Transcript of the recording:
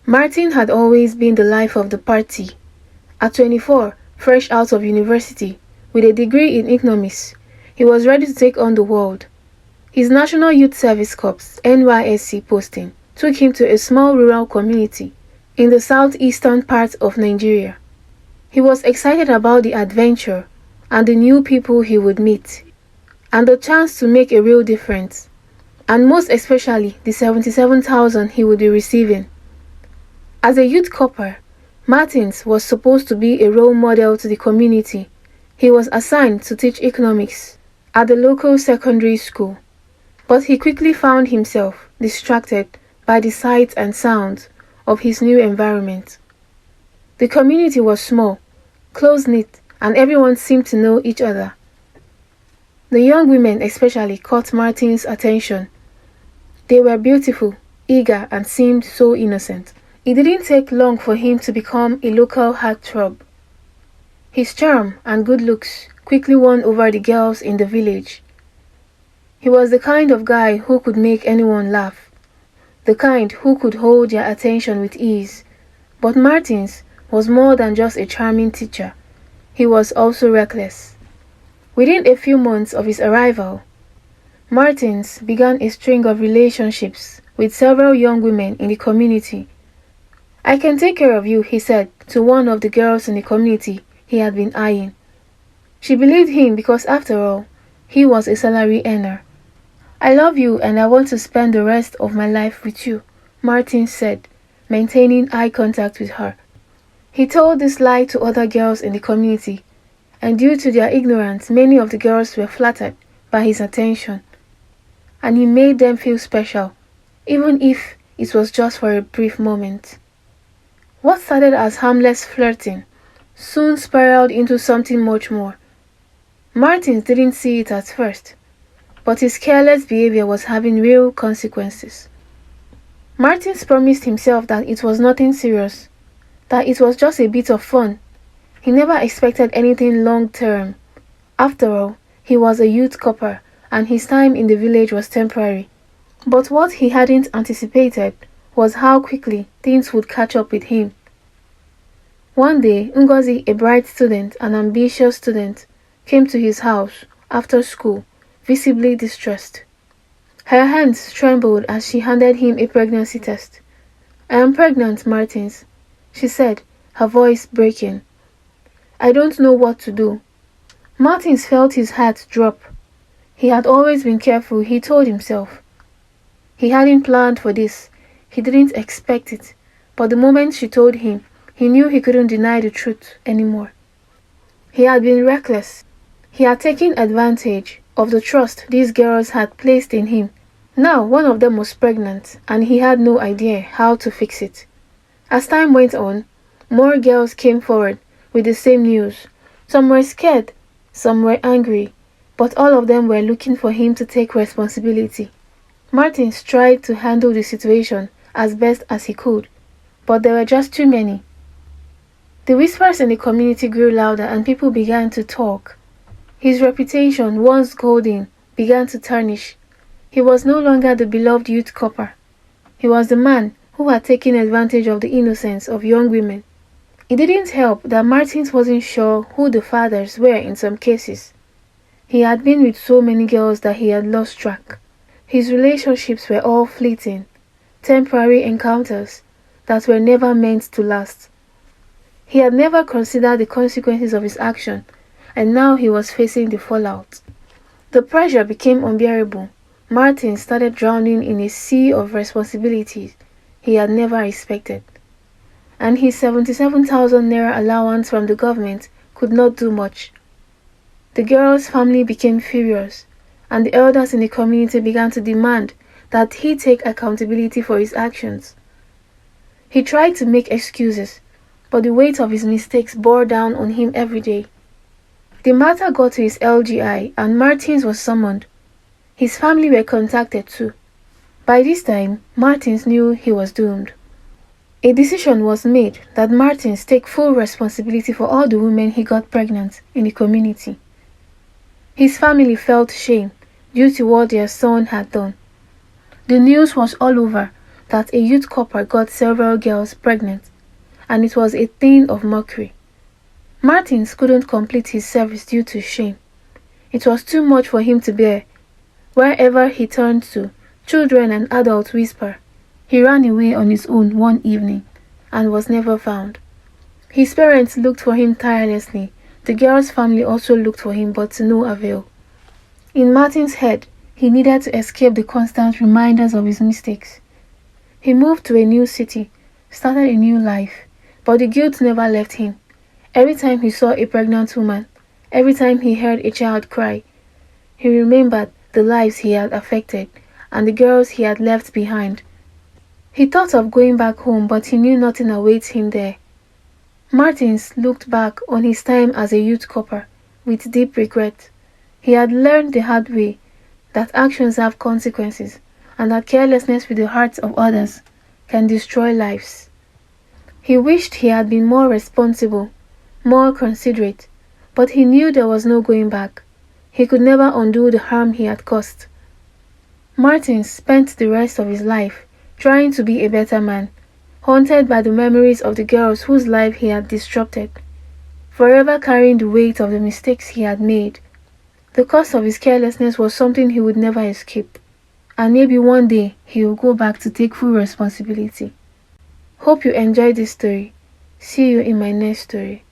Martin had always been the life of the party. At 24, fresh out of university, with a degree in economics, he was ready to take on the world. His National Youth Service Corps (NYSC) posting took him to a small rural community in the southeastern part of Nigeria. He was excited about the adventure and the new people he would meet, and the chance to make a real difference, and most especially the 77,000 he would be receiving. As a youth corper, Martins was supposed to be a role model to the community. He was assigned to teach economics at the local secondary school, but he quickly found himself distracted by the sights and sounds of his new environment. The community was small, close-knit, and everyone seemed to know each other. The young women especially caught Martin's attention. They were beautiful, eager, and seemed so innocent. It didn't take long for him to become a local heartthrob. His charm and good looks quickly won over the girls in the village. He was the kind of guy who could make anyone laugh, the kind who could hold their attention with ease. But Martins was more than just a charming teacher. He was also reckless. Within a few months of his arrival, Martins began a string of relationships with several young women in the community. "I can take care of you," he said to one of the girls in the community he had been eyeing. She believed him because, after all, he was a salary earner. "I love you and I want to spend the rest of my life with you," Martin said, maintaining eye contact with her. He told this lie to other girls in the community, and due to their ignorance, many of the girls were flattered by his attention, and he made them feel special, even if it was just for a brief moment. What started as harmless flirting soon spiraled into something much more. Martins didn't see it at first, but his careless behavior was having real consequences. Martins promised himself that it was nothing serious, that it was just a bit of fun. He never expected anything long-term. After all, he was a youth corper, and his time in the village was temporary. But what he hadn't anticipated was how quickly things would catch up with him. One day, Ngozi, a bright student, an ambitious student, came to his house after school, visibly distressed. Her hands trembled as she handed him a pregnancy test. "I am pregnant, Martins," she said, her voice breaking. "I don't know what to do." Martins felt his heart drop. He had always been careful, he told himself. He hadn't planned for this. He didn't expect it. But the moment she told him, he knew he couldn't deny the truth anymore. He had been reckless. He had taken advantage of the trust these girls had placed in him. Now one of them was pregnant, and he had no idea how to fix it. As time went on, more girls came forward with the same news. Some were scared, some were angry, but all of them were looking for him to take responsibility. Martins tried to handle the situation as best as he could, but there were just too many. The whispers in the community grew louder and people began to talk. His reputation, once golden, began to tarnish. He was no longer the beloved youth corper. He was the man who had taken advantage of the innocence of young women. It didn't help that Martins wasn't sure who the fathers were in some cases. He had been with so many girls that he had lost track. His relationships were all fleeting, temporary encounters that were never meant to last. He had never considered the consequences of his action, and now he was facing the fallout. The pressure became unbearable. Martin started drowning in a sea of responsibilities he had never expected, and his 77,000 naira allowance from the government could not do much. The girl's family became furious, and the elders in the community began to demand that he take accountability for his actions. He tried to make excuses, but the weight of his mistakes bore down on him every day. The matter got to his LGI, and Martins was summoned. His family were contacted too. By this time, Martins knew he was doomed. A decision was made that Martins take full responsibility for all the women he got pregnant in the community. His family felt shame due to what their son had done. The news was all over. that a youth corper got several girls pregnant, and it was a thing of mockery. Martins couldn't complete his service due to shame. It was too much for him to bear. Wherever he turned to, children and adults whisper. He ran away on his own one evening and was never found. His parents looked for him tirelessly. The girl's family also looked for him, but to no avail. In Martin's head, he needed to escape the constant reminders of his mistakes. He moved to a new city, started a new life, but the guilt never left him. Every time he saw a pregnant woman, every time he heard a child cry, he remembered the lives he had affected and the girls he had left behind. He thought of going back home, but he knew nothing awaits him there. Martins looked back on his time as a youth corper with deep regret. He had learned the hard way that actions have consequences and that carelessness with the hearts of others can destroy lives. He wished he had been more responsible, more considerate, but he knew there was no going back. He could never undo the harm he had caused. Martins spent the rest of his life trying to be a better man, haunted by the memories of the girls whose life he had disrupted, forever carrying the weight of the mistakes he had made. The cost of his carelessness was something he would never escape, and maybe one day he will go back to take full responsibility. Hope you enjoyed this story. See you in my next story.